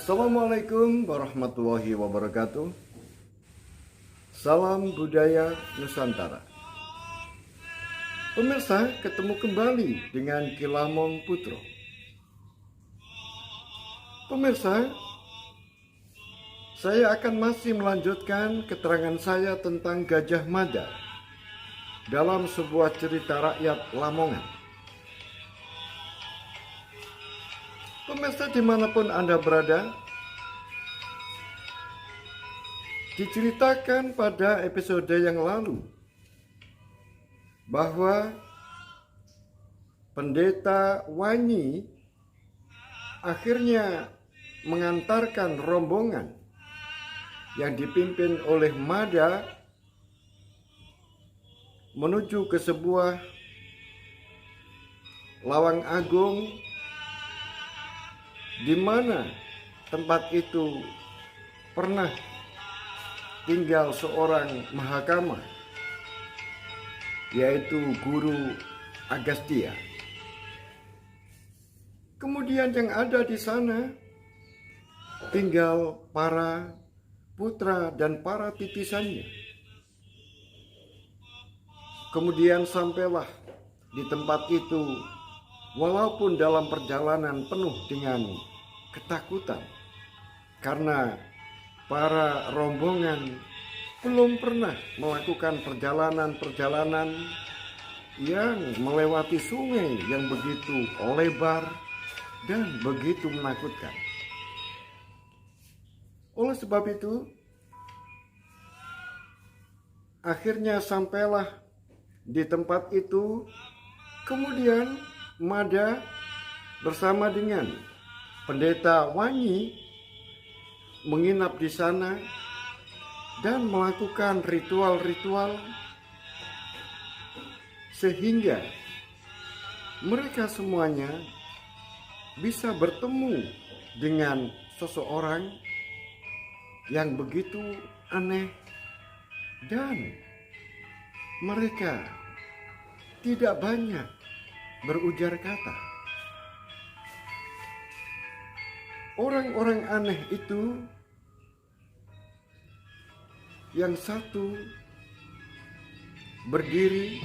Assalamualaikum warahmatullahi wabarakatuh. Salam budaya Nusantara. Pemirsa, ketemu kembali dengan Kilamong Putro. Pemirsa, saya akan masih melanjutkan keterangan saya tentang Gajah Mada dalam sebuah cerita rakyat Lamongan. Pemirsa dimanapun Anda berada, diceritakan pada episode yang lalu bahwa Pendeta Wanyi akhirnya mengantarkan rombongan yang dipimpin oleh Mada menuju ke sebuah lawang agung di mana tempat itu pernah tinggal seorang mahakama, yaitu Guru Agastya. Kemudian yang ada di sana tinggal para putra dan para titisannya. Kemudian sampailah di tempat itu, walaupun dalam perjalanan penuh dengan ketakutan, karena para rombongan belum pernah melakukan perjalanan-perjalanan yang melewati sungai yang begitu lebar dan begitu menakutkan. Oleh sebab itu, akhirnya sampailah di tempat itu. Kemudian Mada bersama dengan Pendeta Wanyi menginap di sana dan melakukan ritual-ritual sehingga mereka semuanya bisa bertemu dengan seseorang yang begitu aneh dan mereka tidak banyak berujar kata. Orang-orang aneh itu, yang satu berdiri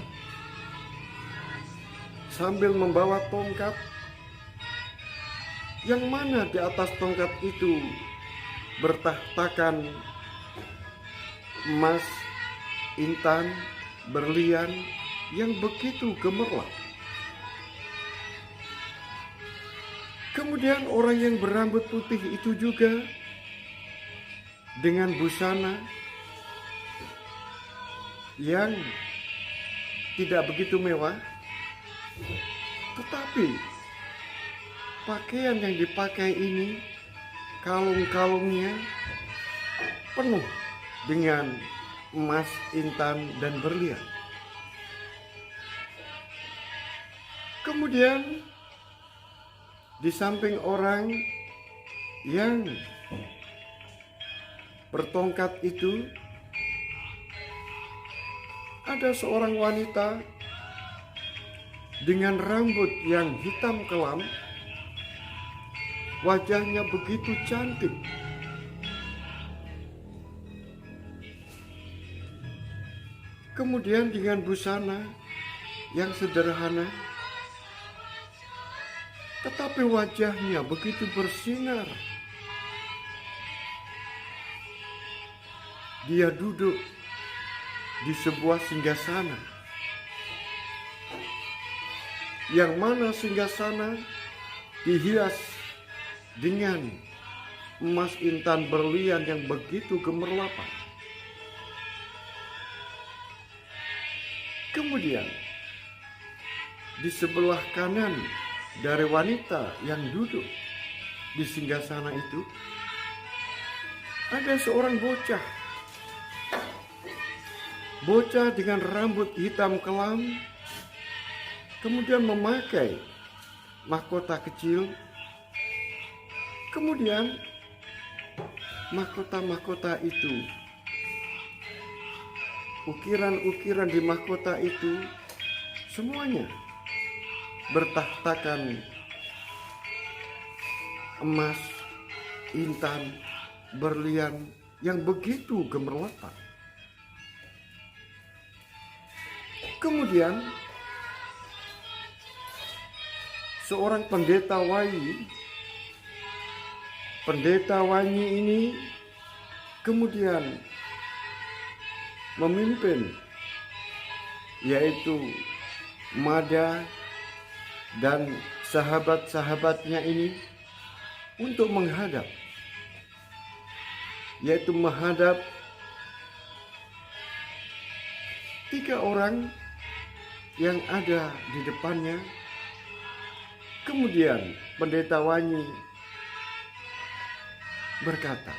sambil membawa tongkat, yang mana di atas tongkat itu bertahtakan emas, intan, berlian yang begitu gemerlap. Kemudian orang yang berambut putih itu juga dengan busana yang tidak begitu mewah, tetapi pakaian yang dipakai ini, kalung-kalungnya penuh dengan emas, intan, dan berlian. Kemudian di samping orang yang bertongkat itu ada seorang wanita dengan rambut yang hitam kelam, wajahnya begitu cantik. Kemudian dengan busana yang sederhana, tetapi wajahnya begitu bersinar. Dia duduk di sebuah singgasana, yang mana singgasana dihias dengan emas, intan, berlian yang begitu gemerlapan. Kemudian di sebelah kanan dari wanita yang duduk di singgasana itu ada seorang bocah dengan rambut hitam kelam, kemudian memakai mahkota kecil. Kemudian mahkota-mahkota itu, ukiran-ukiran di mahkota itu semuanya bertahtakan emas, intan, berlian yang begitu gemerlapan. Kemudian seorang pendeta Wanyi ini kemudian memimpin, yaitu Mada dan sahabat-sahabatnya ini untuk menghadap tiga orang yang ada di depannya. Kemudian pendeta Wanyi berkata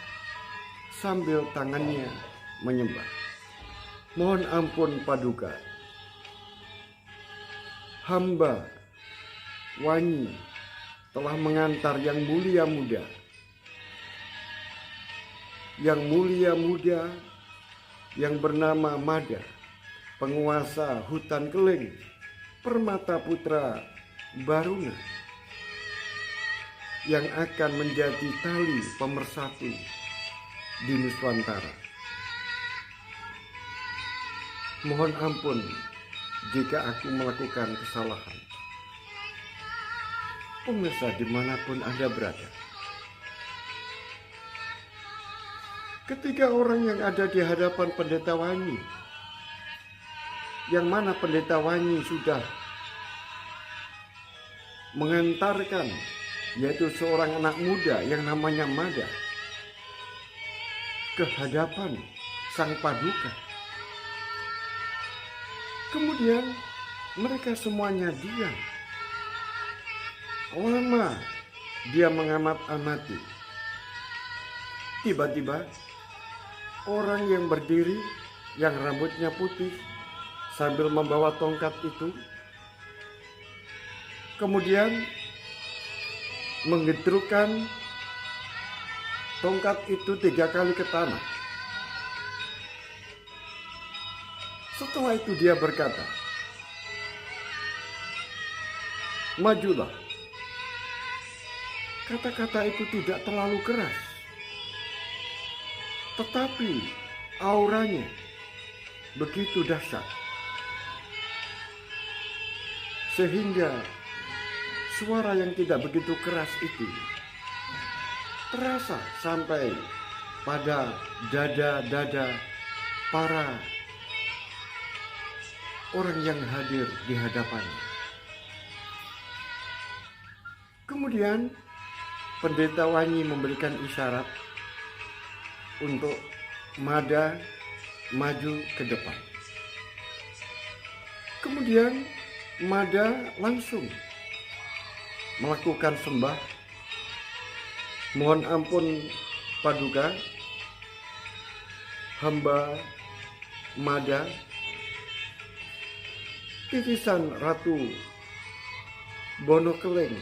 sambil tangannya menyembah, "Mohon ampun Paduka, hamba Wanyi telah mengantar yang mulia-muda yang bernama Mada, penguasa hutan Keling, Permata Putra Baruna, yang akan menjadi tali pemersatu di Nuswantara. Mohon ampun jika aku melakukan kesalahan." Pemirsa dimanapun Anda berada, ketiga orang yang ada di hadapan pendeta Wanyi, yang mana pendeta Wanyi sudah mengantarkan, yaitu seorang anak muda yang namanya Mada, ke hadapan sang Paduka. Kemudian mereka semuanya diam. Lama dia mengamat-amati. Tiba-tiba orang yang berdiri, yang rambutnya putih sambil membawa tongkat itu, kemudian menggedrukkan tongkat itu 3 kali ke tanah. Setelah itu dia berkata, "Majulah." Kata-kata itu tidak terlalu keras, tetapi auranya begitu dahsyat, sehingga suara yang tidak begitu keras itu terasa sampai pada dada-dada para orang yang hadir di hadapannya. Kemudian pendeta Wanyi memberikan isyarat untuk Mada maju ke depan. Kemudian Mada langsung melakukan sembah. "Mohon ampun Paduka, hamba Mada, titisan Ratu Bono Keling,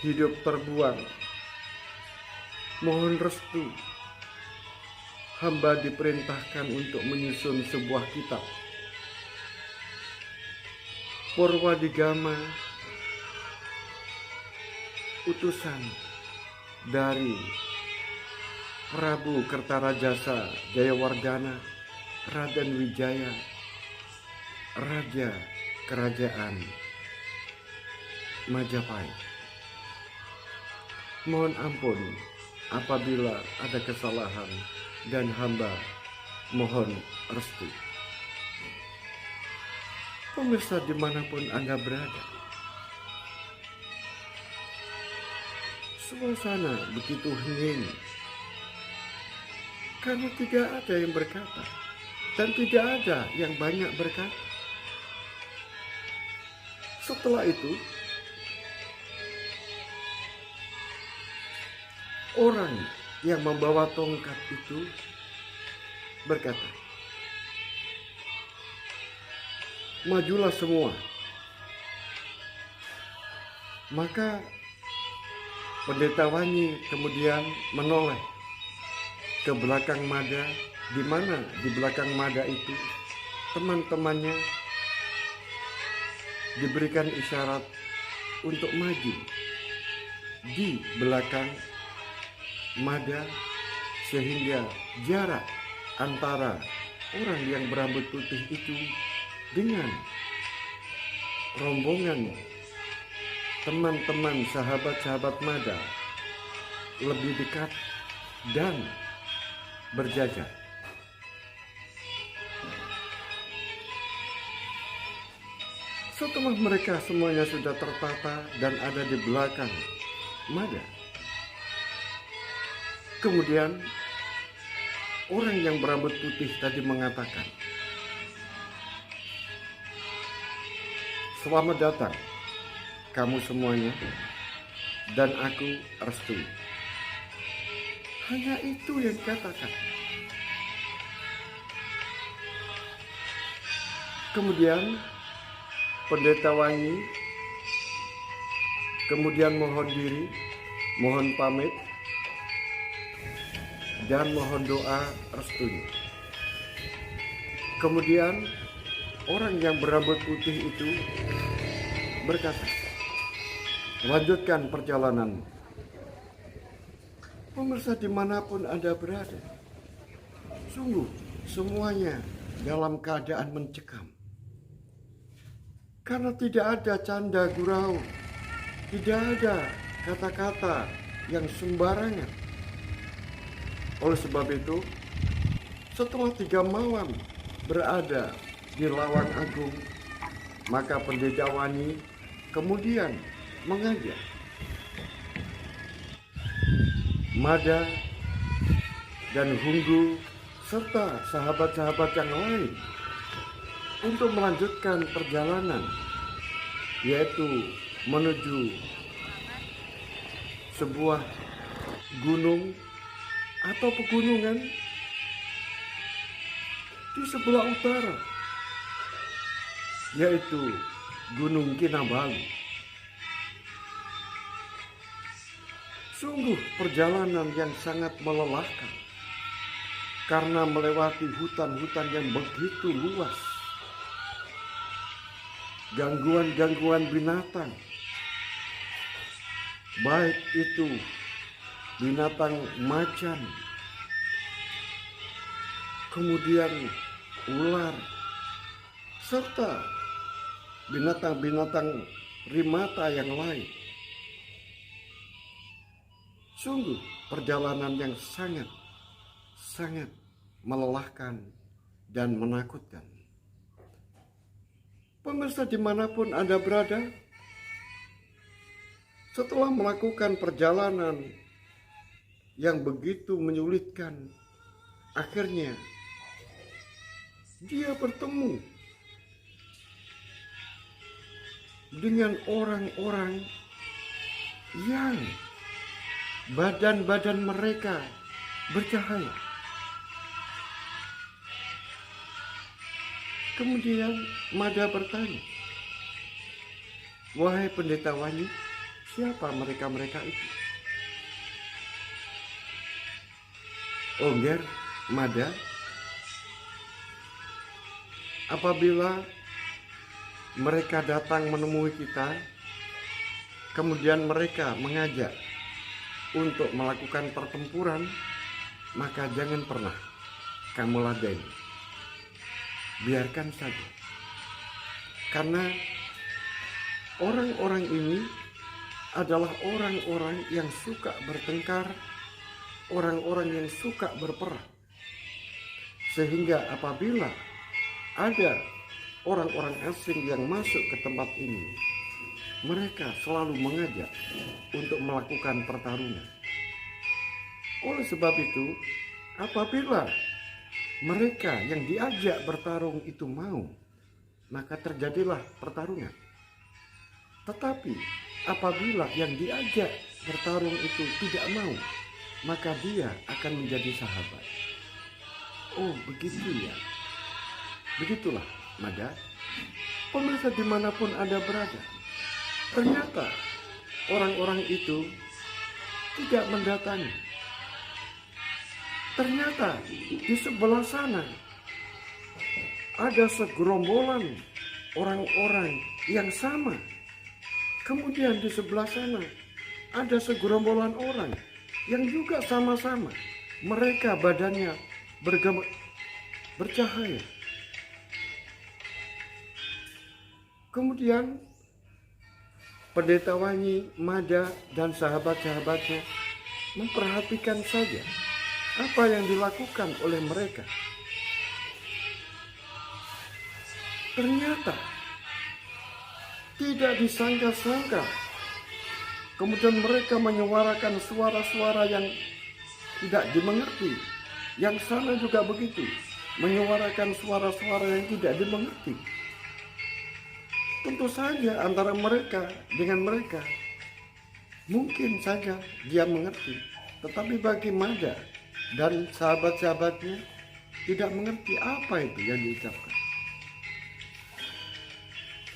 hidup terbuang. Mohon restu, hamba diperintahkan untuk menyusun sebuah kitab Purwadigama, utusan dari Prabu Kertarajasa Jayawardhana, Raden Wijaya, Raja Kerajaan Majapahit. Mohon ampun apabila ada kesalahan dan hamba mohon restu." Pemirsa dimanapun Anda berada, suasana begitu hening karena tidak ada yang berkata dan tidak ada yang banyak berkata. Setelah itu orang yang membawa tongkat itu berkata, "Majulah semua." Maka pendeta Wanyi kemudian menoleh ke belakang Mada, di mana di belakang Mada itu teman-temannya diberikan isyarat untuk maju di belakang Mada, sehingga jarak antara orang yang berambut putih itu dengan rombongan teman-teman sahabat-sahabat Mada lebih dekat dan berjajar. Setelah mereka semuanya sudah tertata dan ada di belakang Mada, kemudian orang yang berambut putih tadi mengatakan, "Selamat datang kamu semuanya, dan aku restui." Hanya itu yang dikatakan. Kemudian Pendeta Wangi kemudian mohon diri, mohon pamit, dan mohon doa restunya. Kemudian orang yang berambut putih itu berkata, "Lanjutkan perjalanan." Pemirsa dimanapun Anda berada, sungguh semuanya dalam keadaan mencekam. Karena tidak ada canda gurau, tidak ada kata-kata yang sembarangan. Oleh sebab itu, setelah 3 malam berada di Lawang Agung, maka Pendeta Wangi kemudian mengajak Mada dan Hunggu serta sahabat-sahabat yang lain untuk melanjutkan perjalanan, yaitu menuju sebuah gunung atau pegunungan di sebelah utara, yaitu Gunung Kinabalu. Sungguh perjalanan yang sangat melelahkan karena melewati hutan-hutan yang begitu luas. Gangguan-gangguan binatang, baik itu binatang macan, kemudian ular, serta binatang-binatang primata yang lain. Sungguh perjalanan yang sangat melelahkan dan menakutkan. Pemirsa dimanapun Anda berada, setelah melakukan perjalanan yang begitu menyulitkan, akhirnya dia bertemu dengan orang-orang yang badan-badan mereka bercahaya. Kemudian Mada bertanya, "Wahai Pendeta Wangi, siapa mereka-mereka itu?" "Ongger, Mada, apabila mereka datang menemui kita, kemudian mereka mengajak untuk melakukan pertempuran, maka jangan pernah kamu ladeni. Biarkan saja. Karena orang-orang ini adalah orang-orang yang suka bertengkar, orang-orang yang suka berperang. Sehingga apabila ada orang-orang asing yang masuk ke tempat ini, mereka selalu mengajak untuk melakukan pertarungan. Oleh sebab itu, apabila mereka yang diajak bertarung itu mau, maka terjadilah pertarungan. Tetapi apabila yang diajak bertarung itu tidak mau, maka dia akan menjadi sahabat." Oh, begitu ya. Begitulah, Mada. Pemirsa dimanapun Anda berada, ternyata orang-orang itu tidak mendatangi. Ternyata di sebelah sana ada segerombolan orang-orang yang sama. Kemudian di sebelah sana ada segerombolan orang yang juga sama-sama mereka badannya bercahaya. Kemudian Pendeta Wanyi, Mada, dan sahabat-sahabatnya memperhatikan saja apa yang dilakukan oleh mereka. Ternyata tidak disangka-sangka. Kemudian mereka menyuarakan suara-suara yang tidak dimengerti. Yang sana juga begitu, menyuarakan suara-suara yang tidak dimengerti. Tentu saja antara mereka dengan mereka mungkin saja dia mengerti, tetapi bagi Mada dan sahabat-sahabatnya tidak mengerti apa itu yang diucapkan.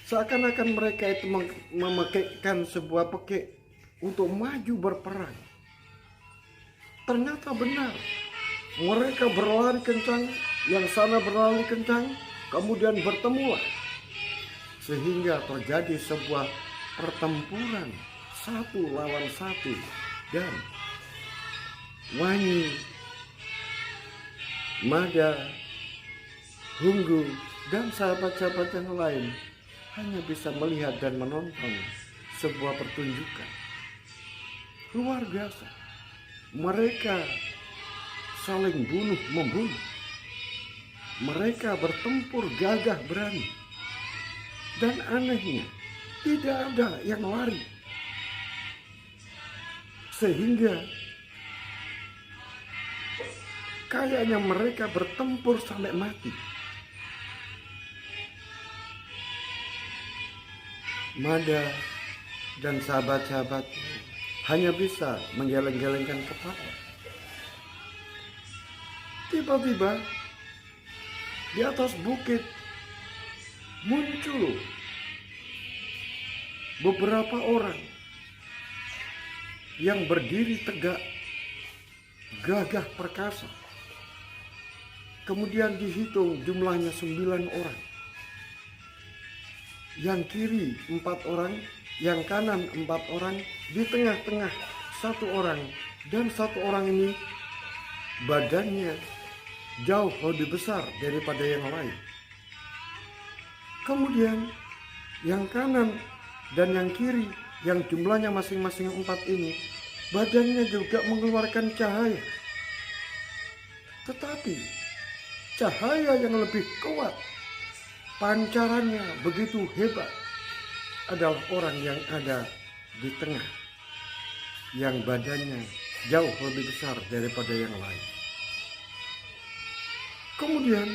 Seakan-akan mereka itu memakaikan sebuah pekik untuk maju berperang. Ternyata benar, mereka berlari kencang, yang sana berlari kencang, kemudian bertemulah. Sehingga terjadi sebuah pertempuran satu lawan satu, dan Wanyi, Mada, Hunggu, dan sahabat-sahabat yang lain hanya bisa melihat dan menonton sebuah pertunjukan luar biasa. Mereka saling bunuh-membunuh. Mereka bertempur gagah berani. Dan anehnya, tidak ada yang lari. Sehingga kayaknya mereka bertempur sampai mati. Mada dan sahabat-sahabat hanya bisa menggeleng-gelengkan kepala. Tiba-tiba di atas bukit muncul beberapa orang yang berdiri tegak, gagah perkasa. Kemudian dihitung jumlahnya 9 orang. Yang kiri 4 orang, yang kanan 4 orang, di tengah-tengah 1 orang. Dan 1 orang ini badannya jauh lebih besar daripada yang lain. Kemudian yang kanan dan yang kiri, yang jumlahnya masing-masing 4 ini, badannya juga mengeluarkan cahaya. Tetapi cahaya yang lebih kuat, pancarannya begitu hebat, adalah orang yang ada di tengah, yang badannya jauh lebih besar daripada yang lain. Kemudian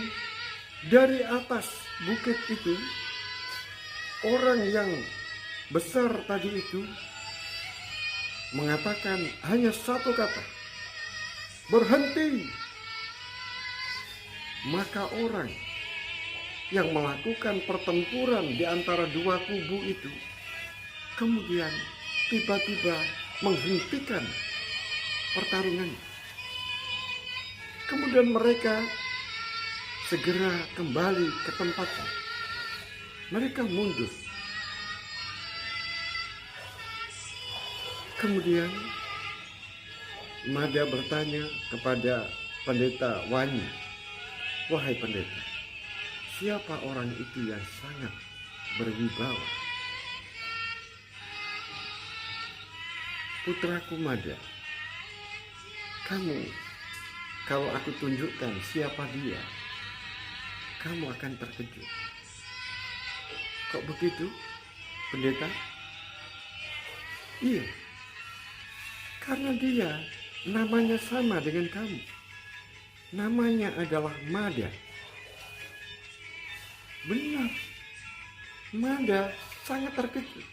dari atas bukit itu, orang yang besar tadi itu mengatakan hanya satu kata, "Berhenti!" Maka orang yang melakukan pertempuran di antara 2 kubu itu kemudian tiba-tiba menghentikan pertarungan. Kemudian mereka segera kembali ke tempatnya. Mereka mundur. Kemudian Mada bertanya kepada Pendeta Wanyi, "Wahai pendeta, siapa orang itu yang sangat berwibawa?" "Putraku Mada, kamu, kalau aku tunjukkan siapa dia, kamu akan terkejut." "Kok begitu, pendeta?" "Iya, karena dia namanya sama dengan kamu. Namanya adalah Mada." Benar, Mada sangat terkejut.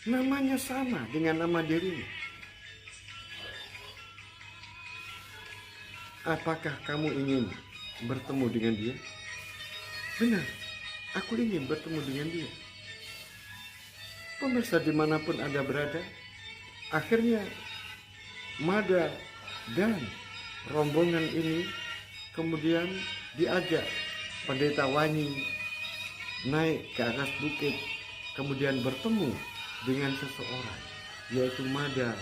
Namanya sama dengan nama dirinya. "Apakah kamu ingin bertemu dengan dia?" "Benar, aku ingin bertemu dengan dia." Pemirsa dimanapun Anda berada, akhirnya Mada dan rombongan ini kemudian diajak Pendeta Wanyi naik ke atas bukit, kemudian bertemu dengan seseorang, yaitu Mada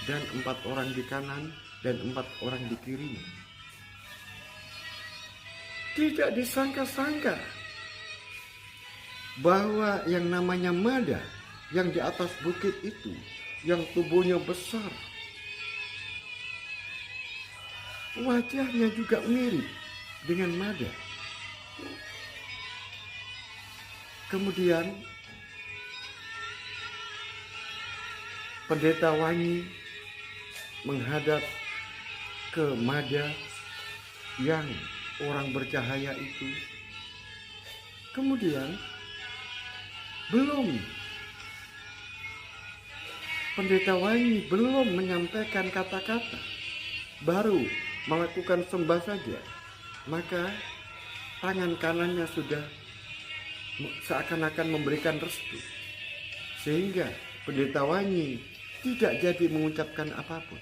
dan 4 orang di kanan dan 4 orang di kirinya. Tidak disangka-sangka bahwa yang namanya Mada yang di atas bukit itu, yang tubuhnya besar, wajahnya juga mirip dengan Mada. Kemudian Pendeta Wangi menghadap ke Mada yang orang bercahaya itu. Kemudian Pendeta Wangi belum menyampaikan kata-kata, baru melakukan sembah saja, maka tangan kanannya sudah seakan-akan memberikan restu, sehingga Pendeta Wangi tidak jadi mengucapkan apapun.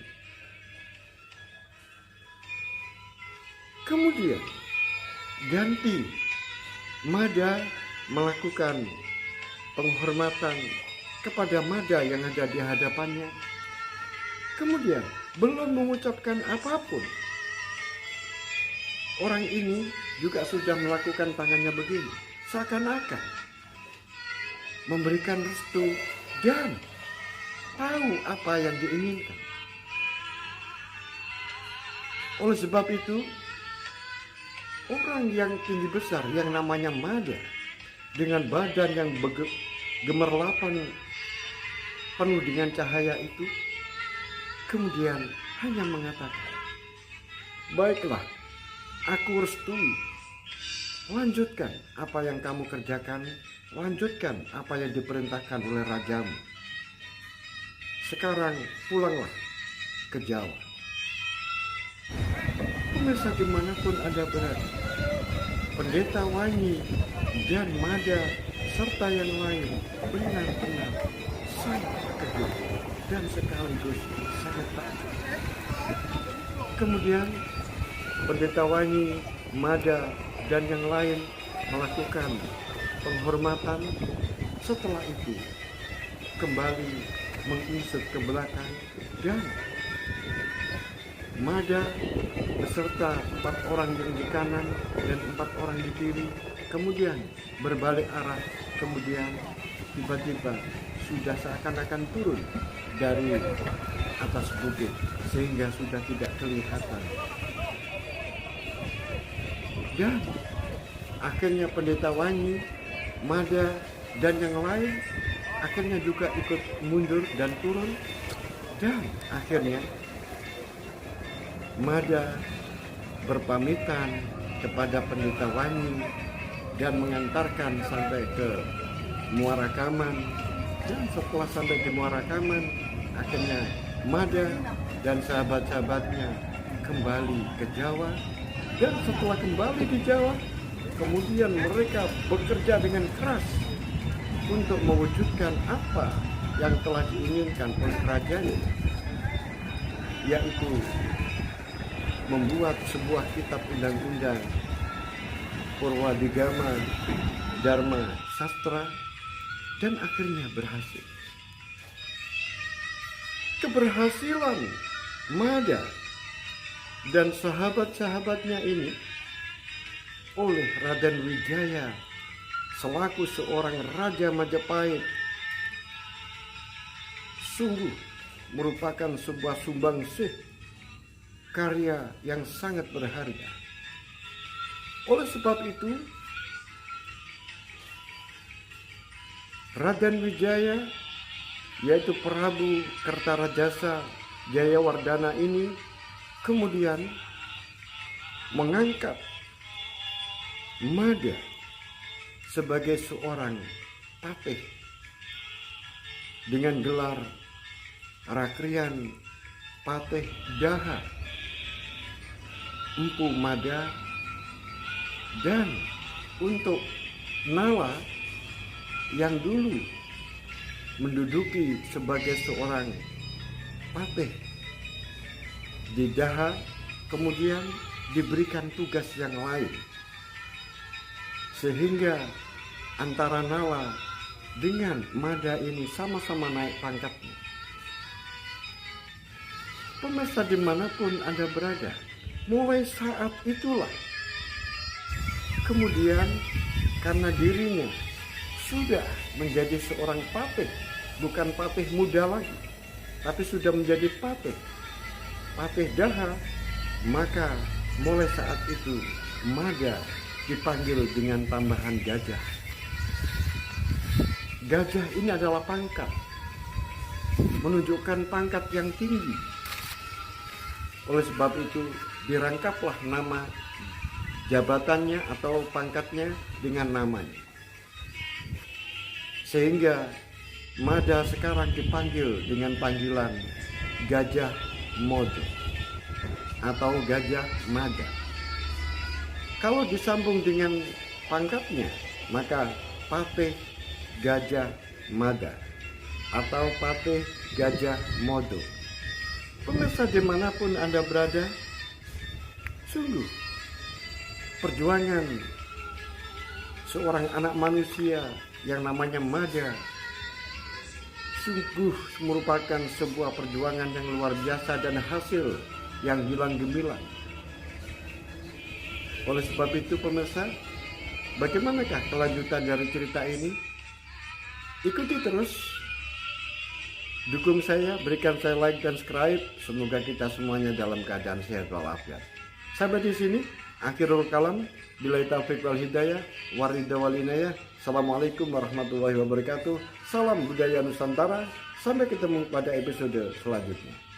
Kemudian ganti Mada melakukan penghormatan kepada Mada yang ada di hadapannya. Kemudian belum mengucapkan apapun, orang ini juga sudah melakukan tangannya begini, seakan-akan memberikan restu dan tahu apa yang diinginkan. Oleh sebab itu, orang yang tinggi besar yang namanya Mada dengan badan yang gemerlapan penuh dengan cahaya itu kemudian hanya mengatakan, "Baiklah, aku restui. Lanjutkan apa yang kamu kerjakan, lanjutkan apa yang diperintahkan oleh rajamu. Sekarang pulanglah ke Jawa." Pemirsa dimanapun Anda berada, Pendeta Wangi dan Mada serta yang lain benar-benar sangat terkejut dan sekaligus sangat takjub. Kemudian Pendeta Wangi, Mada, dan yang lain melakukan penghormatan. Setelah itu kembali mengisut ke belakang dan Mada beserta 4 orang yang di kanan dan 4 orang di kiri kemudian berbalik arah, kemudian tiba-tiba sudah seakan-akan turun dari atas bukit sehingga sudah tidak kelihatan. Dan akhirnya Pendeta Wangi, Mada, dan yang lain akhirnya juga ikut mundur dan turun. Dan akhirnya Mada berpamitan kepada Pendeta Wangi dan mengantarkan sampai ke Muara Kaman. Dan setelah sampai di Muara Kaman, akhirnya Mada dan sahabat-sahabatnya kembali ke Jawa. Dan setelah kembali di Jawa, kemudian mereka bekerja dengan keras untuk mewujudkan apa yang telah diinginkan oleh kerajaan, yaitu membuat sebuah kitab undang-undang Purwadigama Dharma Sastra, dan akhirnya berhasil. Keberhasilan Mada dan sahabat-sahabatnya ini oleh Raden Wijaya selaku seorang Raja Majapahit sungguh merupakan sebuah sumbangsih karya yang sangat berharga. Oleh sebab itu, Raden Wijaya, yaitu Prabu Kertarajasa Jayawardana ini, kemudian mengangkat Mada sebagai seorang patih dengan gelar Rakrian Patih Daha Empu Mada. Dan untuk Nala yang dulu menduduki sebagai seorang patih di Daha, kemudian diberikan tugas yang lain, sehingga antara Nala dengan Mada ini sama-sama naik pangkatnya. Pemirsa dimanapun Anda berada, mulai saat itulah kemudian karena dirinya sudah menjadi seorang patih, bukan patih muda lagi, tapi sudah menjadi patih daha, maka mulai saat itu Mada dipanggil dengan tambahan gajah. Gajah ini adalah pangkat, menunjukkan pangkat yang tinggi. Oleh sebab itu dirangkaplah nama jabatannya atau pangkatnya dengan namanya. Sehingga Mada sekarang dipanggil dengan panggilan Gajah Mada atau Gajah Mada. Kalau disambung dengan pangkatnya, maka Patih Gajah Mada atau Patih Gajah Modo. Pemirsa dimanapun Anda berada, sungguh perjuangan seorang anak manusia yang namanya Mada sungguh merupakan sebuah perjuangan yang luar biasa dan hasil yang hilang gemilang. Oleh sebab itu pemirsa, bagaimanakah kelanjutan dari cerita ini? Ikuti terus, dukung saya, berikan saya like dan subscribe. Semoga kita semuanya dalam keadaan sehat walafiat. Sampai di sini akhirul kalam. Billahi taufiq wal hidayah, warida wal inayah. Assalamualaikum warahmatullahi wabarakatuh. Salam budaya Nusantara. Sampai ketemu pada episode selanjutnya.